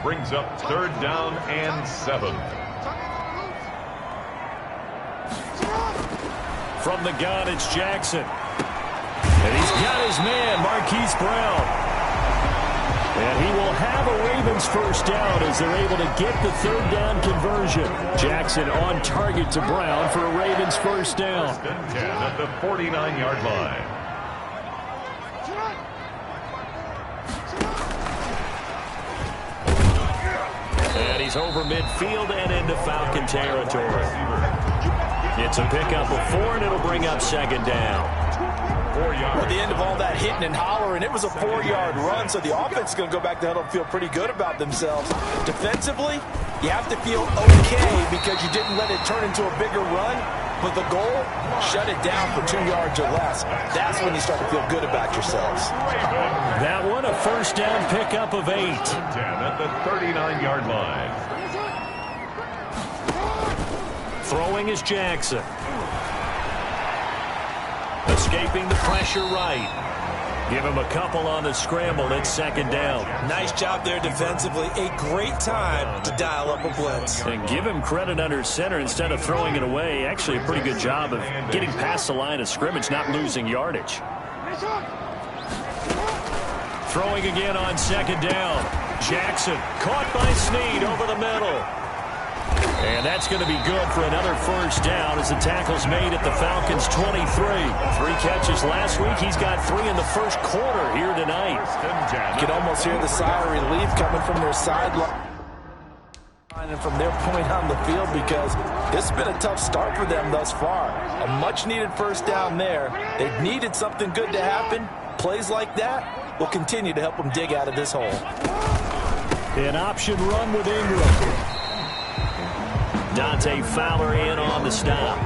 brings up 3rd down and 7. From the gun, it's Jackson. And he's got his man, Marquise Brown. And he will have a Ravens first down as they're able to get the 3rd down conversion. Jackson on target to Brown for a Ravens first down. 1st and 10 at the 49-yard line. And he's over midfield and into Falcon territory. It's a pickup of 4, and it'll bring up 2nd down. 4 yards. At the end of all that hitting and hollering, it was a 4-yard run, so the offense is going to go back to huddle and feel pretty good about themselves. Defensively, you have to feel okay because you didn't let it turn into a bigger run, but the goal, shut it down for 2 yards or less. That's when you start to feel good about yourselves. That one, a first down pickup of 8. 10 at the 39-yard line. Throwing is Jackson. Escaping the pressure right. Give him a couple on the scramble. It's 2nd down. Nice job there defensively. A great time to dial up a blitz. And give him credit under center instead of throwing it away. Actually a pretty good job of getting past the line of scrimmage, not losing yardage. Throwing again on 2nd down. Jackson caught by Snead over the middle. And that's going to be good for another first down as the tackle's made at the Falcons' 23. 3 catches last week. He's got 3 in the first quarter here tonight. You can almost hear the sigh of relief coming from their sideline and from their point on the field because this has been a tough start for them thus far. A much-needed first down there. They've needed something good to happen. Plays like that will continue to help them dig out of this hole. An option run with Ingram. Dante Fowler in on the stop.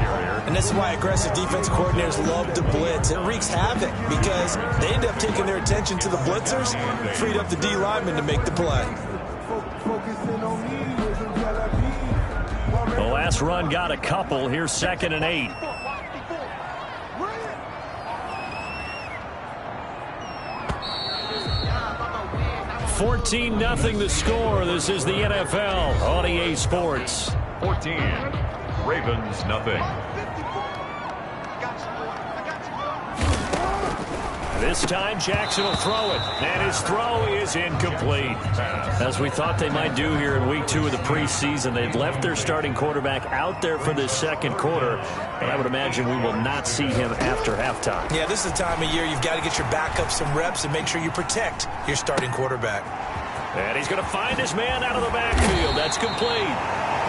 And this is why aggressive defense coordinators love to blitz. It wreaks havoc because they end up taking their attention to the blitzers, freed up the D lineman to make the play. The last run got a couple. Here's 2nd and 8. $14-0 the score. This is the NFL on EA Sports. 14. Ravens, nothing. This time Jackson will throw it, and his throw is incomplete. As we thought they might do here in week 2 of the preseason, they've left their starting quarterback out there for this 2nd quarter, but I would imagine we will not see him after halftime. Yeah, this is the time of year you've got to get your backup some reps and make sure you protect your starting quarterback. And he's going to find his man out of the backfield. That's complete.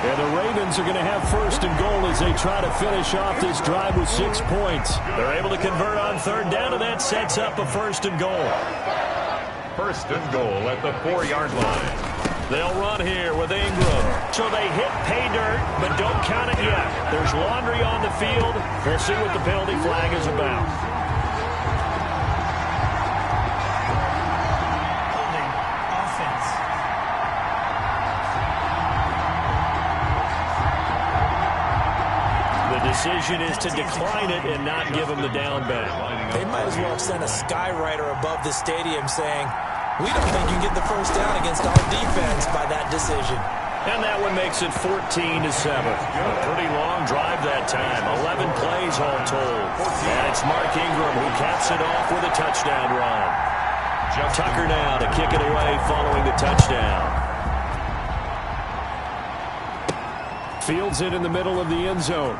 And the Ravens are going to have 1st and goal as they try to finish off this drive with 6 points. They're able to convert on 3rd down, and that sets up a 1st and goal. 1st and goal at the 4-yard line. They'll run here with Ingram. So they hit pay dirt, but don't count it yet. There's laundry on the field. We'll see what the penalty flag is about. Decision is to decline it and not give him the down back. They might as well have sent a skywriter above the stadium saying, we don't think you can get the first down against our defense by that decision. And that one makes it 14-7. A pretty long drive that time. 11 plays all told. And it's Mark Ingram who caps it off with a touchdown run. Tucker now to kick it away following the touchdown. Fields it in the middle of the end zone.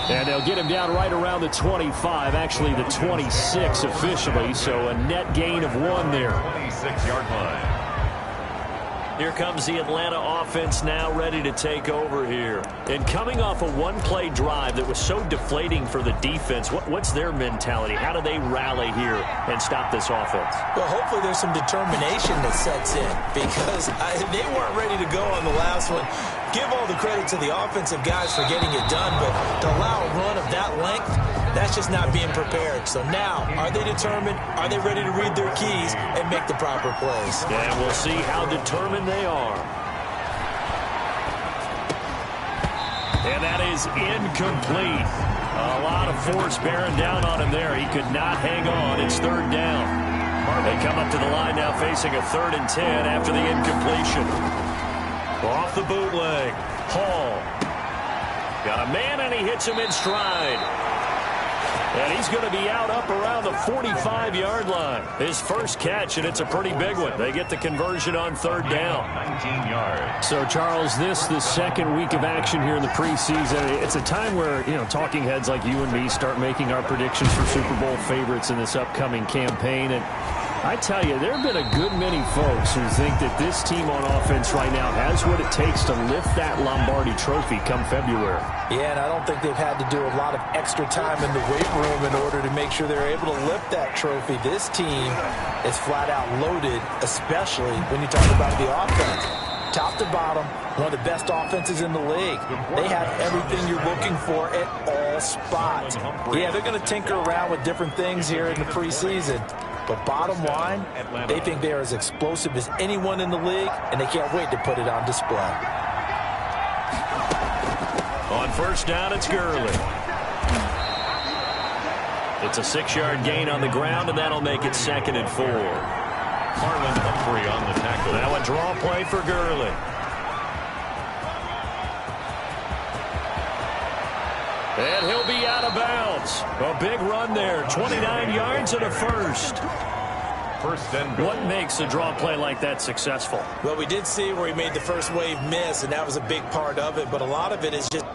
And they'll get him down right around the 25, actually the 26 officially, so a net gain of 1 there. 26-yard line. Here comes the Atlanta offense now ready to take over here. And coming off a one-play drive that was so deflating for the defense, what's their mentality? How do they rally here and stop this offense? Well, hopefully there's some determination that sets in because they weren't ready to go on the last one. Give all the credit to the offensive guys for getting it done, but to allow a run of that length, that's just not being prepared. So now, are they determined? Are they ready to read their keys and make the proper plays? And we'll see how determined they are. And that is incomplete. A lot of force bearing down on him there. He could not hang on. It's 3rd down. They They come up to the line now facing a 3rd and 10 after the incompletion. Off the bootleg. Hall. Got a man, and he hits him in stride. And he's going to be out up around the 45-yard line. His first catch, and it's a pretty big one. They get the conversion on 3rd down. 19 yards. So, Charles, the second week of action here in the preseason. It's a time where, talking heads like you and me start making our predictions for Super Bowl favorites in this upcoming campaign. And I tell you, there have been a good many folks who think that this team on offense right now has what it takes to lift that Lombardi trophy come February. Yeah, and I don't think they've had to do a lot of extra time in the weight room in order to make sure they're able to lift that trophy. This team is flat out loaded, especially when you talk about the offense. Top to bottom, one of the best offenses in the league. They have everything you're looking for at all spots. Yeah, they're going to tinker around with different things here in the preseason. But bottom line, they think they are as explosive as anyone in the league, and they can't wait to put it on display. On 1st down, it's Gurley. It's a 6-yard gain on the ground, and that'll make it 2nd and 4. Marlon Humphrey on the tackle. Now a draw play for Gurley. And he'll be out of bounds. A big run there. 29 yards and a first. 1st and goal. What makes a draw play like that successful? Well, we did see where he made the first wave miss, and that was a big part of it. But a lot of it is just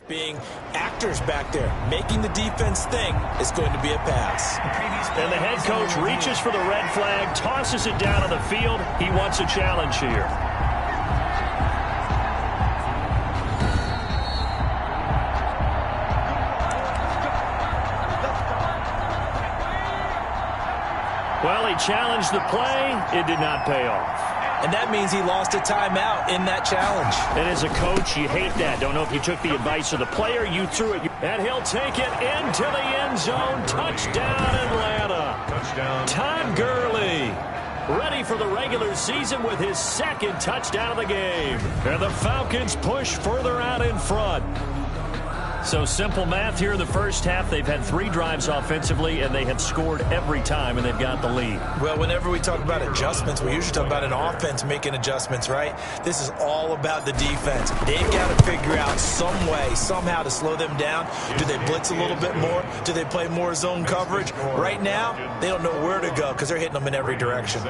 being actors back there, making the defense think it's going to be a pass. And the head coach reaches for the red flag, tosses it down on the field. He wants a challenge here. Well, he challenged the play. It did not pay off. And that means he lost a timeout in that challenge. And as a coach, you hate that. Don't know if you took the advice of the player. You threw it. And he'll take it into the end zone. Touchdown, Atlanta. Touchdown. Todd Gurley, ready for the regular season with his 2nd touchdown of the game. And the Falcons push further out in front. So simple math here in the first half. They've had 3 drives offensively, and they have scored every time, and they've got the lead. Well, whenever we talk about adjustments, we usually talk about an offense making adjustments, right? This is all about the defense. They've got to figure out some way, somehow to slow them down. Do they blitz a little bit more? Do they play more zone coverage? Right now, they don't know where to go because they're hitting them in every direction.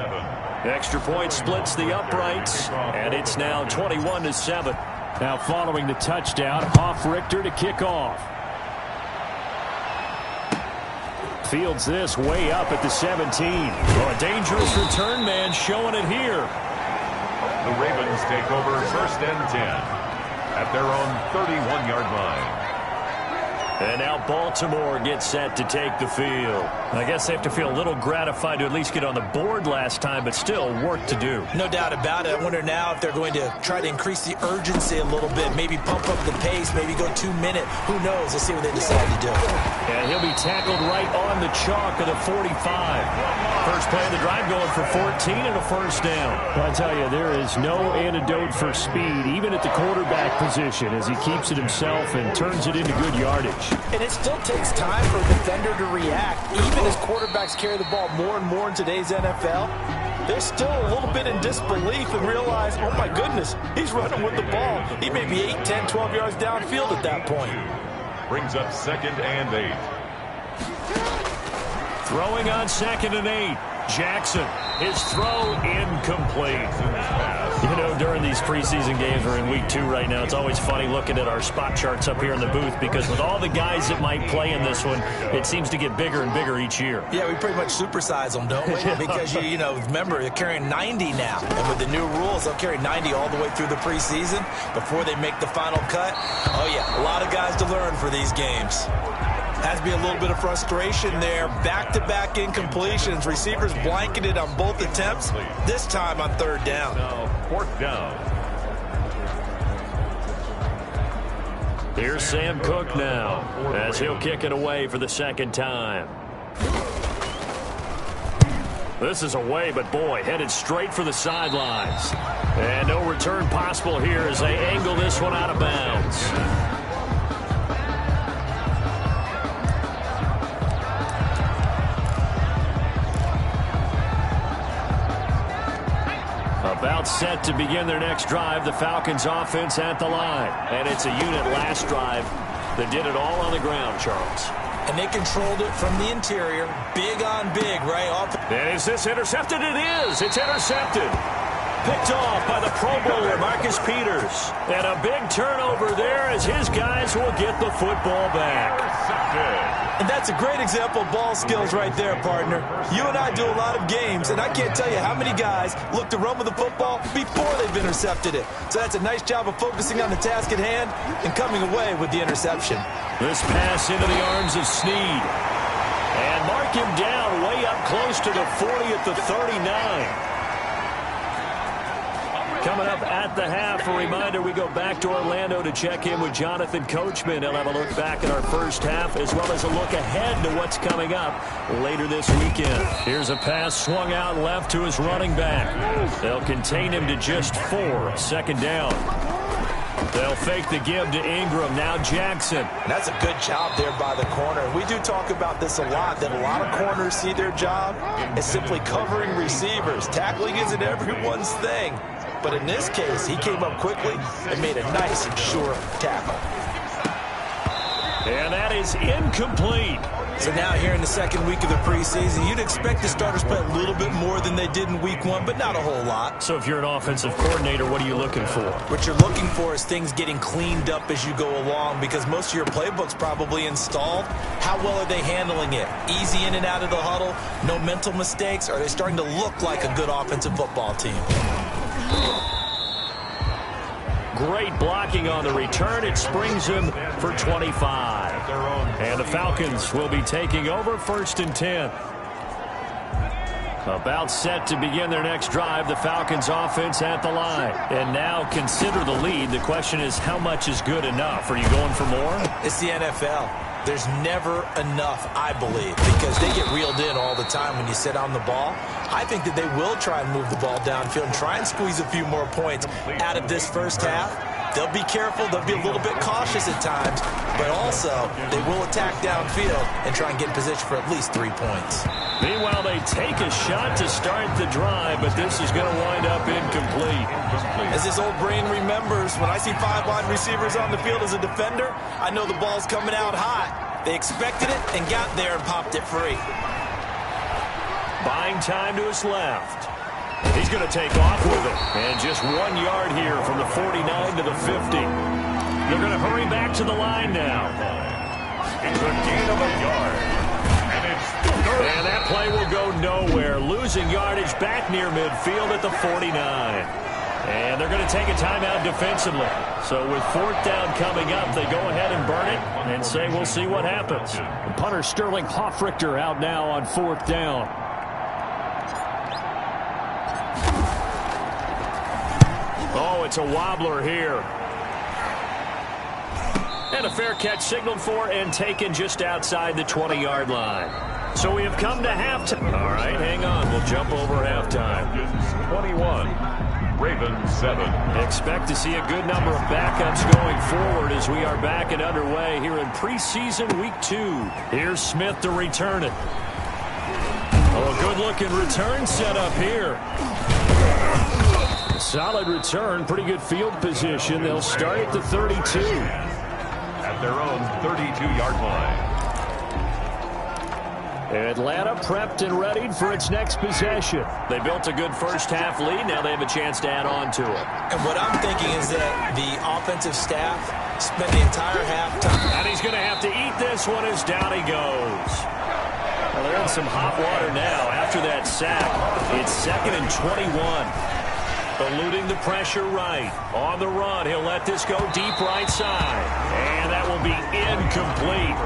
Extra point splits the uprights, and it's now 21-7. Now following the touchdown, Hoff-Richter to kick off. Fields this way up at the 17. Oh, a dangerous return man showing it here. The Ravens take over 1st and 10 at their own 31-yard line. And now Baltimore gets set to take the field. I guess they have to feel a little gratified to at least get on the board last time, but still work to do. No doubt about it. I wonder now if they're going to try to increase the urgency a little bit, maybe pump up the pace, maybe go 2-minute. Who knows? Let's see what they decide to do. And he'll be tackled right on the chalk of the 45. First play of the drive going for 14 and a first down. Well, I tell you, there is no antidote for speed, even at the quarterback position, as he keeps it himself and turns it into good yardage. And it still takes time for a defender to react. Even as quarterbacks carry the ball more and more in today's NFL, they're still a little bit in disbelief and realize, oh my goodness, he's running with the ball. He may be 8, 10, 12 yards downfield at that point. Brings up 2nd and 8. Throwing on 2nd and 8. Jackson, his throw incomplete. You know, during these preseason games, we're in week 2 right now, it's always funny looking at our spot charts up here in the booth because with all the guys that might play in this one, it seems to get bigger and bigger each year. Yeah, we pretty much supersize them, don't we? Because, you know, remember, they're carrying 90 now. And with the new rules, they'll carry 90 all the way through the preseason before they make the final cut. Oh, yeah, a lot of guys to learn for these games. Has to be a little bit of frustration there. Back-to-back incompletions. Receivers blanketed on both attempts, this time on 3rd down. Now, 4th down. Here's Sam Cook now as he'll kick it away for the 2nd time. This is away, but boy, headed straight for the sidelines. And no return possible here as they angle this one out of bounds. About set to begin their next drive, the Falcons offense at the line. And it's a unit last drive that did it all on the ground, Charles. And they controlled it from the interior. Big on big, right? And is this intercepted? It is. It's intercepted. Picked off by the Pro Bowler, Marcus Peters. And a big turnover there as his guys will get the football back. And that's a great example of ball skills right there, partner. You and I do a lot of games, and I can't tell you how many guys look to run with the football before they've intercepted it. So that's a nice job of focusing on the task at hand and coming away with the interception. This pass into the arms of Snead. And mark him down way up close to the 40 at the 39. Coming up at the half, a reminder, we go back to Orlando to check in with Jonathan Coachman. He'll have a look back at our first half as well as a look ahead to what's coming up later this weekend. Here's a pass swung out left to his running back. They'll contain him to just 4. 2nd down. They'll fake the give to Ingram. Now Jackson. And that's a good job there by the corner. And we do talk about this a lot, that a lot of corners see their job as simply covering receivers. Tackling isn't everyone's thing. But in this case, he came up quickly and made a nice and sure tackle. And that is incomplete. So now here in the 2nd week of the preseason, you'd expect the starters to play a little bit more than they did in week 1, but not a whole lot. So if you're an offensive coordinator, what are you looking for? What you're looking for is things getting cleaned up as you go along because most of your playbook's probably installed. How well are they handling it? Easy in and out of the huddle? No mental mistakes? Are they starting to look like a good offensive football team? Great blocking on the return. It springs him for 25. And the Falcons will be taking over 1st and 10. About set to begin their next drive, the Falcons offense at the line. And now consider the lead. The question is, how much is good enough? Are you going for more? It's the NFL. There's never enough, I believe, because they get reeled in all the time when you sit on the ball. I think that they will try and move the ball downfield and try and squeeze a few more points out of this first half. They'll be careful. They'll be a little bit cautious at times, but also they will attack downfield and try and get in position for at least 3 points. Meanwhile, they take a shot to start the drive, but this is going to wind up incomplete. As his old brain remembers, when I see 5 wide receivers on the field as a defender, I know the ball's coming out hot. They expected it and got there and popped it free. Buying time to his left. He's going to take off with it. And just 1 yard here from the 49 to the 50. They're going to hurry back to the line now. It's a gain of a yard. And that play will go nowhere. Losing yardage back near midfield at the 49. And they're going to take a timeout defensively. So with 4th down coming up, they go ahead and burn it and say we'll see what happens. And punter Sterling Hoffrichter out now on 4th down. Oh, it's a wobbler here. And a fair catch signaled for and taken just outside the 20-yard line. So we have come to halftime. All right, hang on. We'll jump over halftime. 21, Ravens 7. Expect to see a good number of backups going forward as we are back and underway here in preseason week 2. Here's Smith to return it. Oh, a good-looking return set up here. Solid return, pretty good field position. They'll start at the 32. At their own 32-yard line. Atlanta prepped and readied for its next possession. They built a good first-half lead. Now they have a chance to add on to it. And what I'm thinking is that the offensive staff spent the entire halftime. And he's going to have to eat this one as down he goes. Well, they're in some hot water now after that sack. It's 2nd and 21. Eluding the pressure right. On the run, he'll let this go deep right side. And that will be incomplete.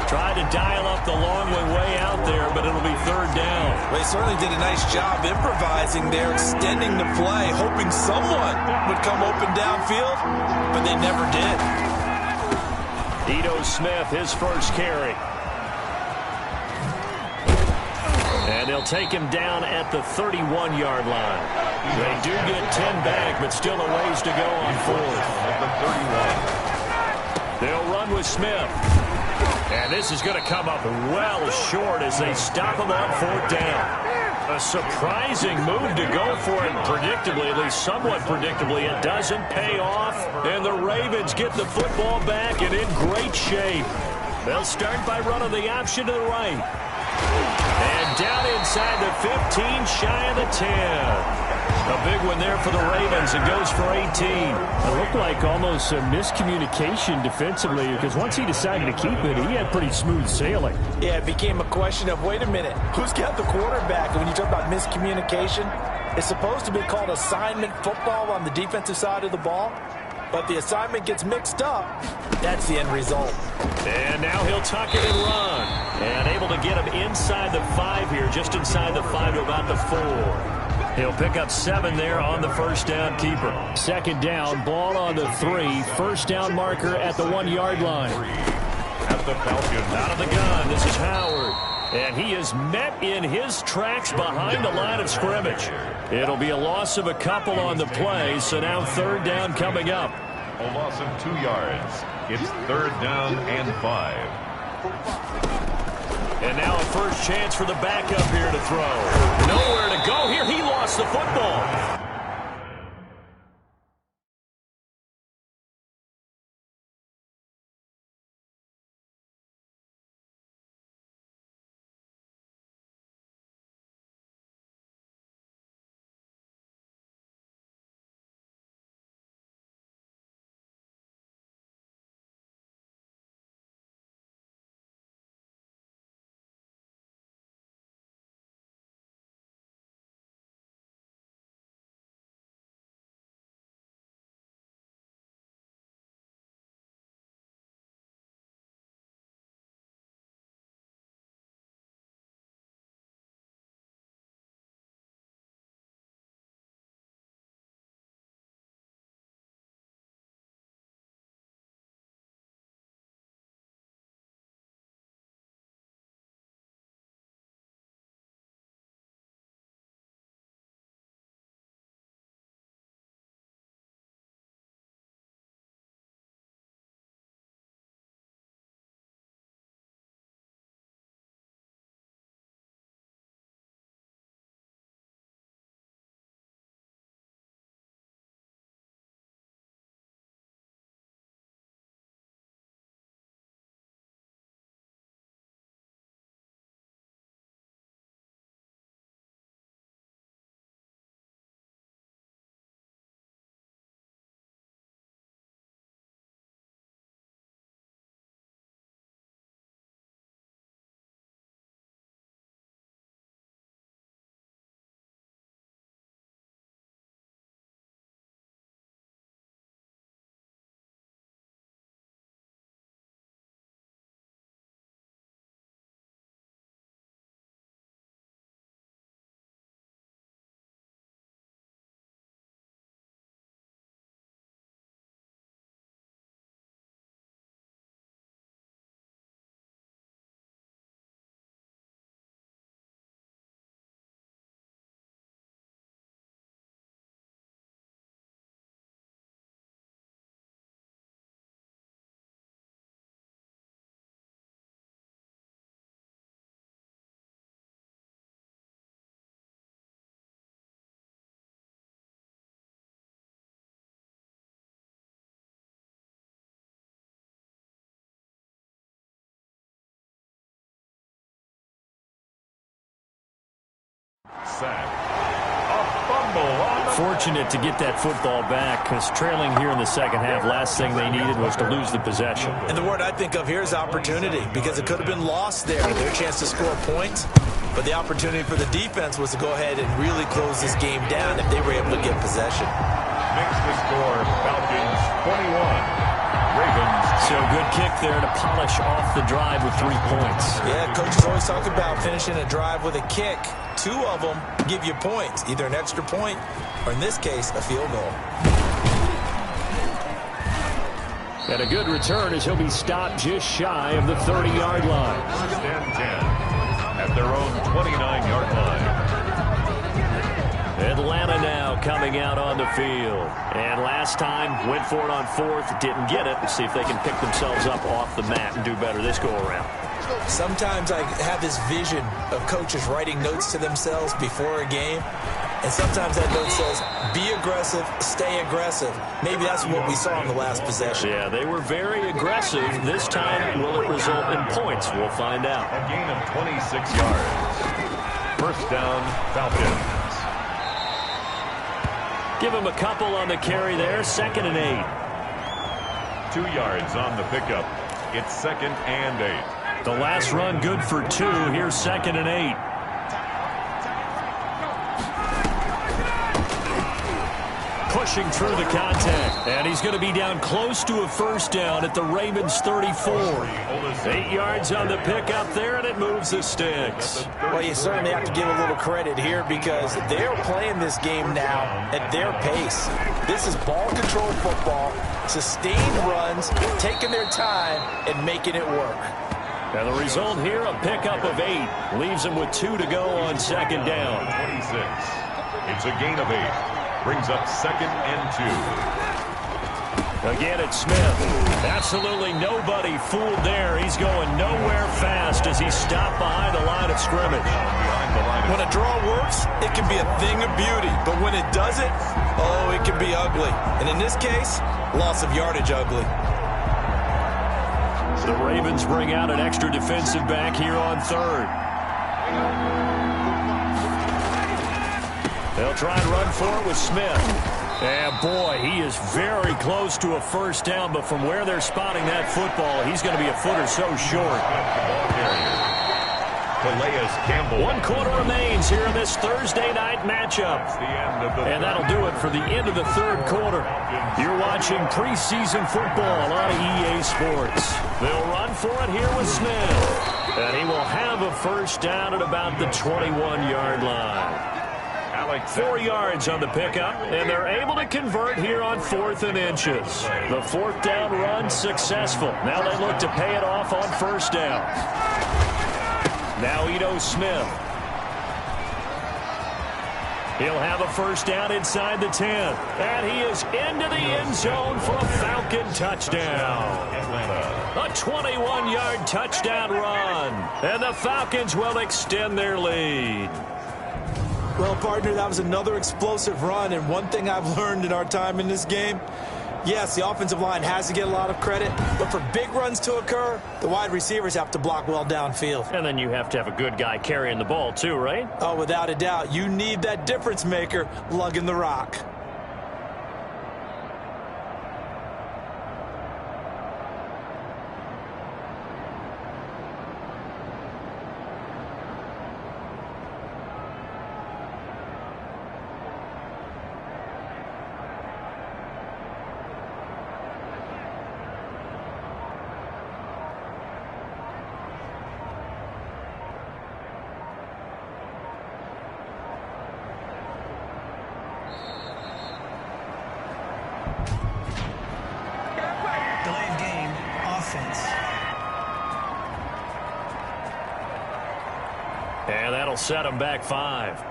Tried to dial up the long way out there, but it'll be 3rd down. Well, they certainly did a nice job improvising there, extending the play, hoping someone would come open downfield, but they never did. Ito Smith, his first carry. And they'll take him down at the 31-yard line. They do get 10 back, but still a ways to go on 4th. At the 31. They'll run with Smith. And this is going to come up well short as they stop him on 4th down. A surprising move to go for it predictably, at least somewhat predictably. It doesn't pay off, and the Ravens get the football back and in great shape. They'll start by running the option to the right. And down inside the 15, shy of the 10. A big one there for the Ravens. It goes for 18. It looked like almost a miscommunication defensively because once he decided to keep it, he had pretty smooth sailing. Yeah, it became a question of, wait a minute, who's got the quarterback? And when you talk about miscommunication, it's supposed to be called assignment football on the defensive side of the ball. But the assignment gets mixed up. That's the end result. And now he'll tuck it and run. And able to get him inside the 5 here, just inside the 5 to about the 4. He'll pick up 7 there on the first down keeper. 2nd down, ball on the 3. First down marker at the 1-yard line. At the Falcons. Out of the gun, this is Howard. And he is met in his tracks behind the line of scrimmage. It'll be a loss of a couple on the play, so now 3rd down coming up. A loss of 2 yards. It's 3rd down and 5. And now a first chance for the backup here to throw. Nowhere to go here. He lost the football. fortunate to get that football back because trailing here in the second half, last thing they needed was to lose the possession. And the word I think of here is opportunity because it could have been lost there. Their chance to score points. But the opportunity for the defense was to go ahead and really close this game down if they were able to get possession. Makes the score Falcons 21, Ravens. So good kick there to polish off the drive with 3 points. Yeah, coaches always talk about finishing a drive with a kick. 2 of them give you points, either an extra point or in this case, a field goal. And a good return as he'll be stopped just shy of the 30-yard line. First and 10 at their own 29-yard line. Atlanta now coming out on the field. And last time, went for it on 4th, didn't get it. Let's see if they can pick themselves up off the mat and do better this go-around. Sometimes I have this vision of coaches writing notes to themselves before a game. And sometimes that note says, be aggressive, stay aggressive. Maybe that's what we saw in the last possession. Yeah, they were very aggressive. This time, will it result in points? We'll find out. A gain of 26 yards. First down, Falcons. Give him a couple on the carry there. 2nd and 8. 2 yards on the pickup. It's 2nd and 8. The last run good for 2. Here's 2nd and 8. Pushing through the contact. And he's going to be down close to a first down at the Ravens 34. 8 yards on the pickup there, and it moves the sticks. Well, you certainly have to give a little credit here because they're playing this game now at their pace. This is ball-controlled football, sustained runs, taking their time, and making it work. And the result here, a pickup of 8. Leaves them with 2 to go on 2nd down. 26. It's a gain of 8. Brings up 2nd and 2. Again, it's Smith. Absolutely nobody fooled there. He's going nowhere fast as he's stopped behind the line of scrimmage. When a draw works, it can be a thing of beauty. But when it doesn't, oh, it can be ugly. And in this case, loss of yardage ugly. The Ravens bring out an extra defensive back here on 3rd. They'll try and run for it with Smith. And, boy, he is very close to a first down, but from where they're spotting that football, he's going to be a foot or so short. Campbell. 1 quarter remains here in this Thursday night matchup. And that'll do it for the end of the 3rd quarter. You're watching preseason football on EA Sports. They'll run for it here with Smith. And he will have a first down at about the 21-yard line. 4 yards on the pickup, and they're able to convert here on 4th and inches. The 4th down run successful. Now they look to pay it off on first down. Now Ito Smith. He'll have a first down inside the 10. And he is into the end zone for a Falcon touchdown. A 21-yard touchdown run. And the Falcons will extend their lead. Well, partner, that was another explosive run, and one thing I've learned in our time in this game, yes, the offensive line has to get a lot of credit, but for big runs to occur, the wide receivers have to block well downfield. And then you have to have a good guy carrying the ball too, right? Oh, without a doubt. You need that difference maker lugging the rock. And that'll set them back 5.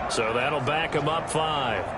So that'll back him up 5.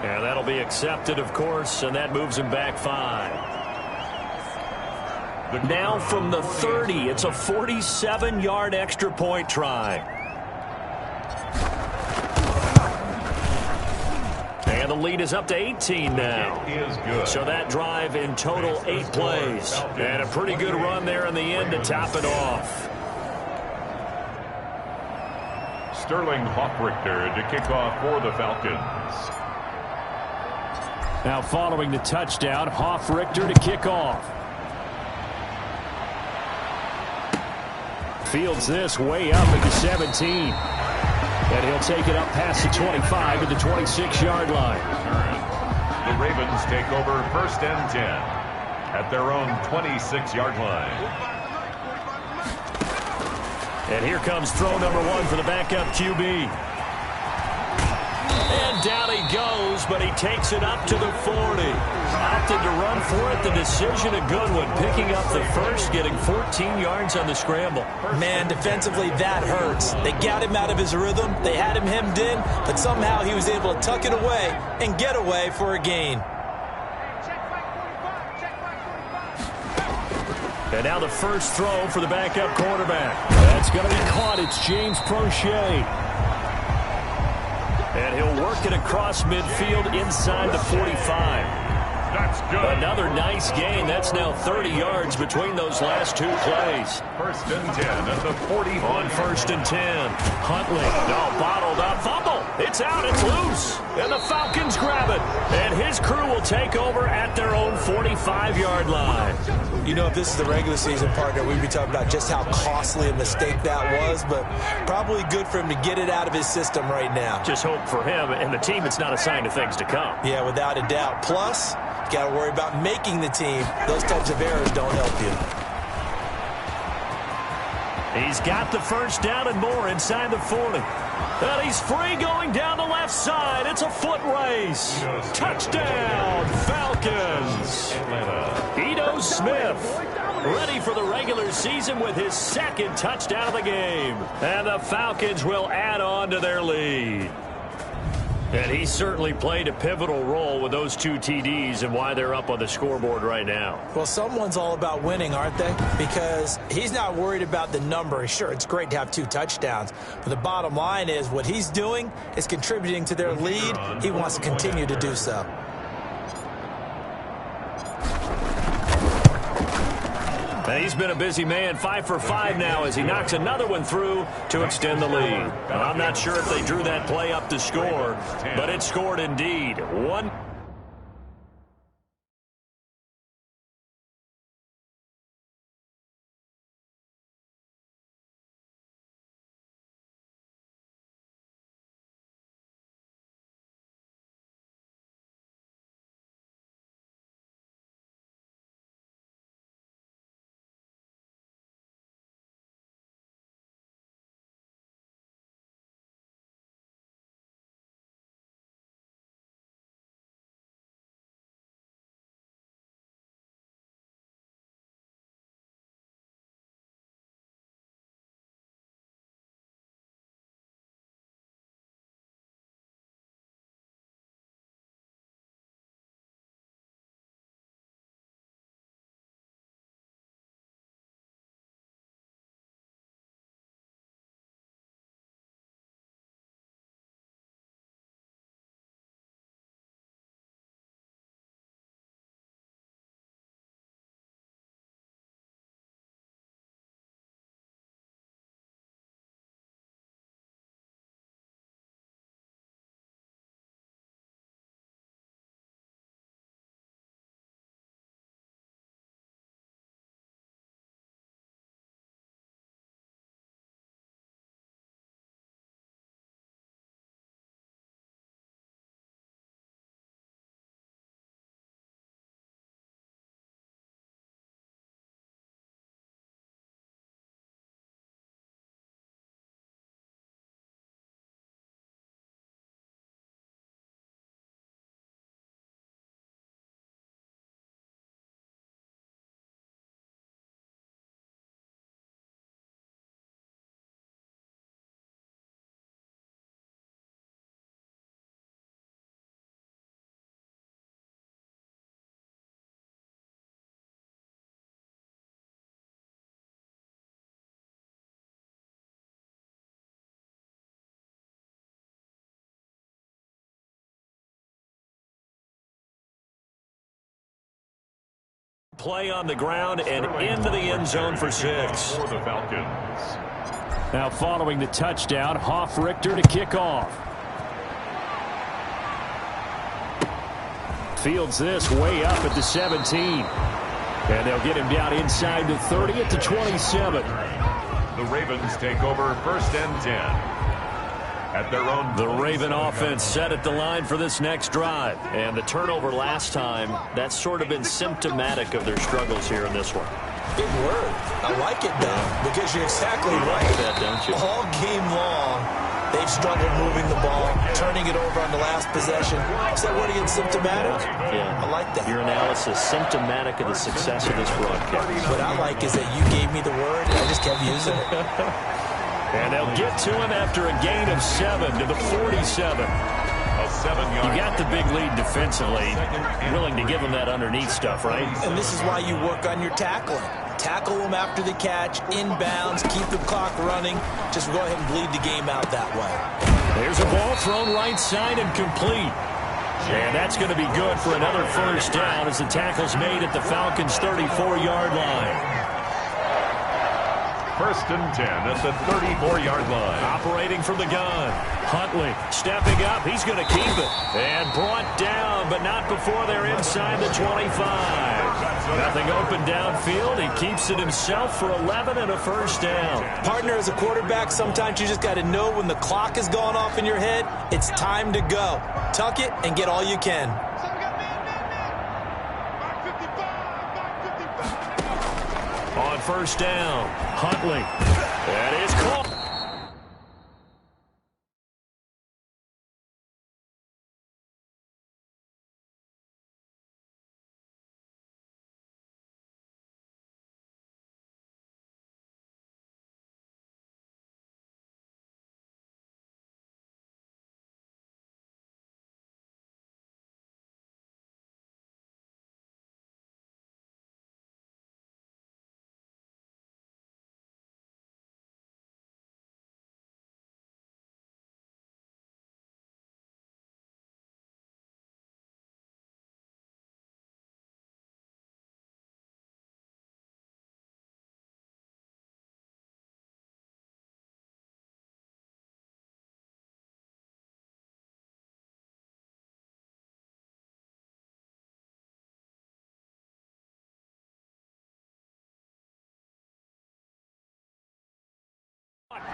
Yeah, that'll be accepted, of course, and that moves him back 5. Now from the 30, it's a 47-yard extra point try. And the lead is up to 18 now. It is good. So that drive in total 8 plays. And a pretty good run there in the end to top it off. Sterling Hoffrichter to kick off for the Falcons. Now following the touchdown, Hoffrichter to kick off. Fields this way up at the 17. And he'll take it up past the 25 to the 26-yard line. The Ravens take over 1st and 10 at their own 26-yard line. And here comes throw number 1 for the backup QB. And down he goes, but he takes it up to the 40. Opted to run for it. The decision a good one. Picking up the first, getting 14 yards on the scramble. Man, defensively, that hurts. They got him out of his rhythm. They had him hemmed in, but somehow he was able to tuck it away and get away for a gain. And now the first throw for the backup quarterback. That's going to be caught. It's James Prochet. And he'll work it across midfield inside the 45. That's good. Another nice gain. That's now 30 yards between those last 2 plays. 1st and 10 at the 40. On 1st and 10. Huntley. No, bottled up. Fumble. It's out. It's loose. And the Falcons grab it. And his crew will take over at their own 45-yard line. You know, if this is the regular season, partner, we'd be talking about just how costly a mistake that was, but probably good for him to get it out of his system right now. Just hope for him and the team it's not a sign of things to come. Yeah, without a doubt. Plus, you got to worry about making the team. Those types of errors don't help you. He's got the first down and more inside the 40. And he's free going down the left side. It's a foot race. Touchdown, Falcons. Ito Smith ready for the regular season with his 2nd touchdown of the game. And the Falcons will add on to their lead. And he certainly played a pivotal role with those 2 TDs and why they're up on the scoreboard right now. Well, someone's all about winning, aren't they? Because he's not worried about the number. Sure, it's great to have 2 touchdowns. But the bottom line is what he's doing is contributing to their lead. He wants to continue to do so. And he's been a busy man, 5 for 5 now as he knocks another one through to extend the lead. I'm not sure if they drew that play up to score, but it scored indeed. 1 Play on the ground and into the end zone for 6. For the Falcons. Now following the touchdown, Richter to kick off. Fields this way up at the 17. And they'll get him down inside the 30 at the 27. The Ravens take over 1st and 10. At their own. The Raven offense set at the line for this next drive. And the turnover last time, that's sort of been symptomatic of their struggles here in this one. Big word. I like it, though, because you're exactly right. That, don't you? All game long, they've struggled moving the ball, turning it over on the last possession. Is that word again, symptomatic? Yeah. I like that. Your analysis, symptomatic of the success of this broadcast. What I like is that you gave me the word, and I just kept using it. And they'll get to him after a gain of 7 to the 47. A 7-yard. You got the big lead defensively, willing to give him that underneath stuff, right? And this is why you work on your tackling. Tackle them after the catch, inbounds, keep the clock running. Just go ahead and bleed the game out that way. There's a ball thrown right side and complete. And that's going to be good for another 1st down as the tackle's made at the Falcons' 34-yard line. 1st and 10 at the 34-yard line. Operating from the gun. Huntley stepping up. He's going to keep it. And brought down, but not before they're inside the 25. Nothing open downfield. He keeps it himself for 11 and a 1st down. Partner, as a quarterback, sometimes you just got to know when the clock is going off in your head, it's time to go. Tuck it and get all you can. On 1st down, Huntley. That is caught.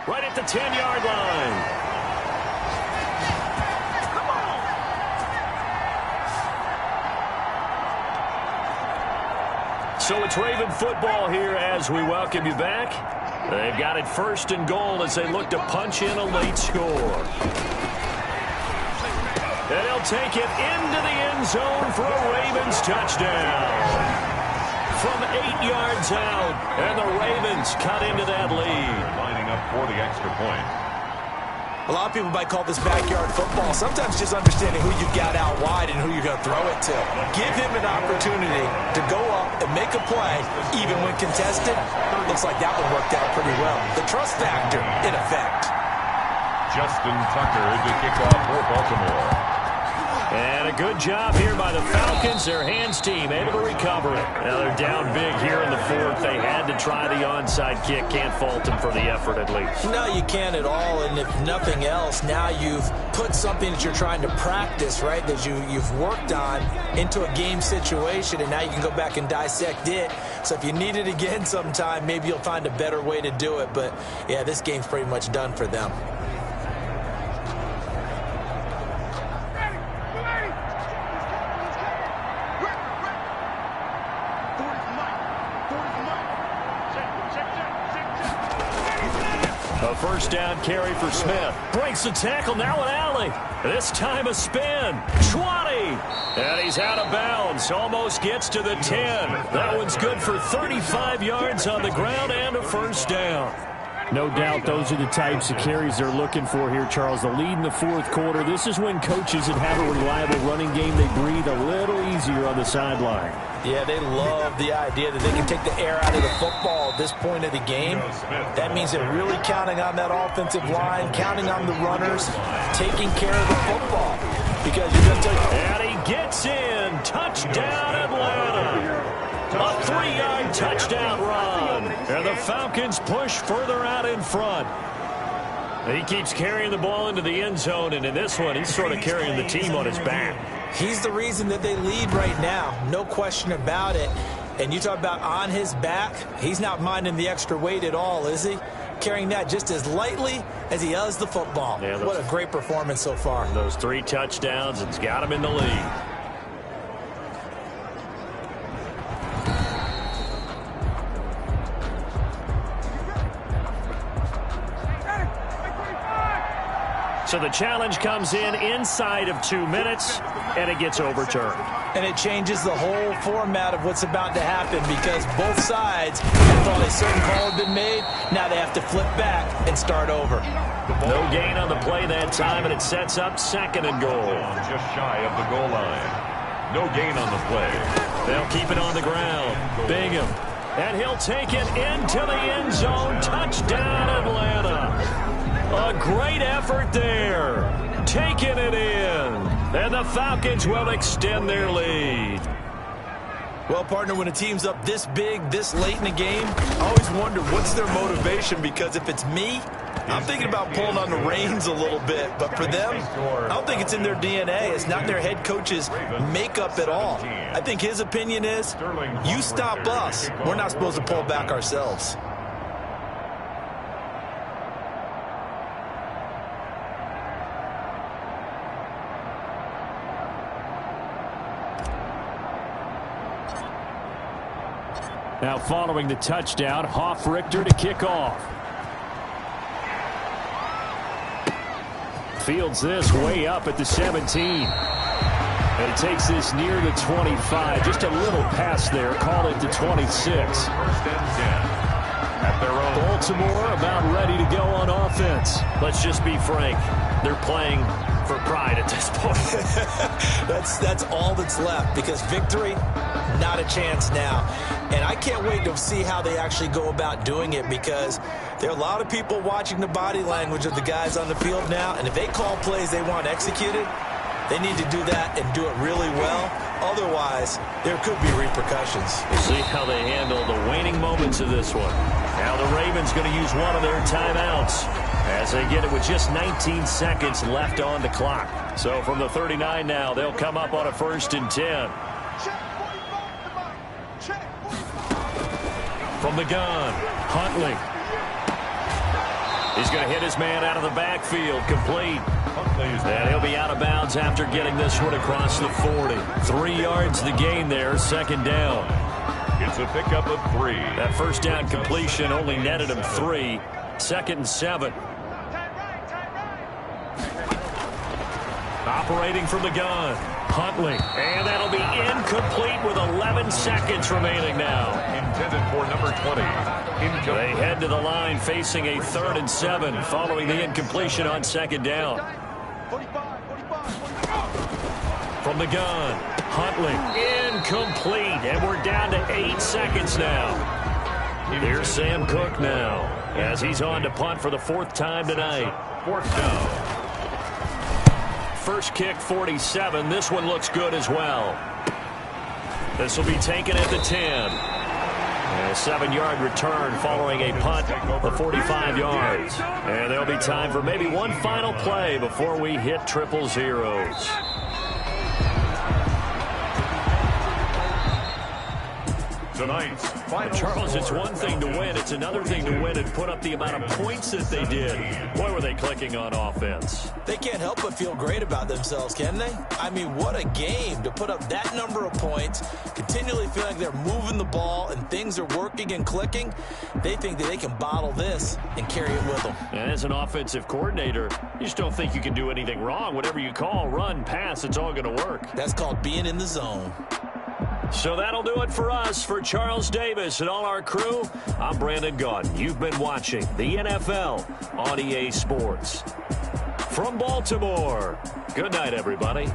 Right at the 10-yard line. So it's Raven football here as we welcome you back. They've got it 1st and goal as they look to punch in a late score. And they'll take it into the end zone for a Ravens touchdown. From 8 yards out, and the Ravens cut into that lead. Lining up for the extra point. A lot of people might call this backyard football. Sometimes just understanding who you've got out wide and who you're going to throw it to. Give him an opportunity to go up and make a play, even when contested. Looks like that one worked out pretty well. The trust factor, in effect. Justin Tucker to kick off for Baltimore. And a good job here by the Falcons. Their hands team able to recover it. Now they're down big here in the 4th. They had to try the onside kick. Can't fault them for the effort at least. No, you can't at all. And if nothing else, now you've put something that you're trying to practice, right, that you've worked on into a game situation, and now you can go back and dissect it. So if you need it again sometime, maybe you'll find a better way to do it. But, yeah, this game's pretty much done for them. A 1st down carry for Smith. Breaks the tackle, now an alley. This time a spin. 20. And he's out of bounds. Almost gets to the 10. That one's good for 35 yards on the ground and a 1st down. No doubt those are the types of carries they're looking for here, Charles. The lead in the 4th quarter. This is when coaches that have a reliable running game, they breathe a little easier on the sideline. Yeah, they love the idea that they can take the air out of the football at this point of the game. That means they're really counting on that offensive line, counting on the runners, taking care of the football. Because you're going to take... And he gets in. Touchdown, Atlanta. A Falcons push further out in front. He keeps carrying the ball into the end zone, and in this one, he's sort of carrying the team on his back. He's the reason that they lead right now, no question about it. And you talk about on his back, he's not minding the extra weight at all, is he? Carrying that just as lightly as he does the football. Yeah, what a great performance so far. Those 3 touchdowns, it's got him in the lead. So the challenge comes in inside of 2 minutes, and it gets overturned. And it changes the whole format of what's about to happen because both sides thought a certain call had been made. Now they have to flip back and start over. No gain on the play that time, and it sets up 2nd and goal. Just shy of the goal line. No gain on the play. They'll keep it on the ground. Bingham. And he'll take it into the end zone. Touchdown, Atlanta. A great effort there. Taking it in. And the Falcons will extend their lead. Well, partner, when a team's up this big, this late in the game, I always wonder what's their motivation, because if it's me, I'm thinking about pulling on the reins a little bit. But for them, I don't think it's in their DNA. It's not their head coach's makeup at all. I think his opinion is, you stop us, we're not supposed to pull back ourselves. Now following the touchdown, Richter to kick off. Fields this way up at the 17. And he takes this near the 25. Just a little pass there. Call it to 26. 1st and 10. At their own. Baltimore about ready to go on offense. Let's just be frank. They're playing for pride at this point. That's all that's left, because victory, not a chance now. And I can't wait to see how they actually go about doing it, because there are a lot of people watching the body language of the guys on the field now, and if they call plays they want executed, they need to do that and do it really well. Otherwise, there could be repercussions. We'll see how they handle the waning moments of this one. Now the Ravens going to use one of their timeouts as they get it with just 19 seconds left on the clock. So from the 39 now, they'll come up on a 1st and 10. From the gun, Huntley. He's going to hit his man out of the backfield, complete. And he'll be out of bounds after getting this one across the 40. 3 yards the gain there, 2nd down. It's a pickup of 3. That 1st down completion only netted him 3. 2nd and 7. Operating from the gun, Huntley. And that'll be incomplete with 11 seconds remaining now. Intended for number 20. They head to the line facing a 3rd and 7 following the incompletion on 2nd down. From the gun, Huntley. Incomplete. And we're down to 8 seconds now. Here's Sam Cook now as he's on to punt for the 4th time tonight. 4th down. First kick, 47. This one looks good as well. This will be taken at the 10. And a 7-yard return following a punt of 45 yards. And there'll be time for maybe one final play before we hit triple zeros. Tonight's final Charles, it's one thing to win. It's another thing to win and put up the amount of points that they did. Boy, were they clicking on offense. They can't help but feel great about themselves, can they? I mean, what a game to put up that number of points, continually feeling like they're moving the ball and things are working and clicking. They think that they can bottle this and carry it with them. And as an offensive coordinator, you just don't think you can do anything wrong. Whatever you call, run, pass, it's all going to work. That's called being in the zone. So that'll do it for us. For Charles Davis and all our crew, I'm Brandon Gaudin. You've been watching the NFL on EA Sports. From Baltimore, good night, everybody.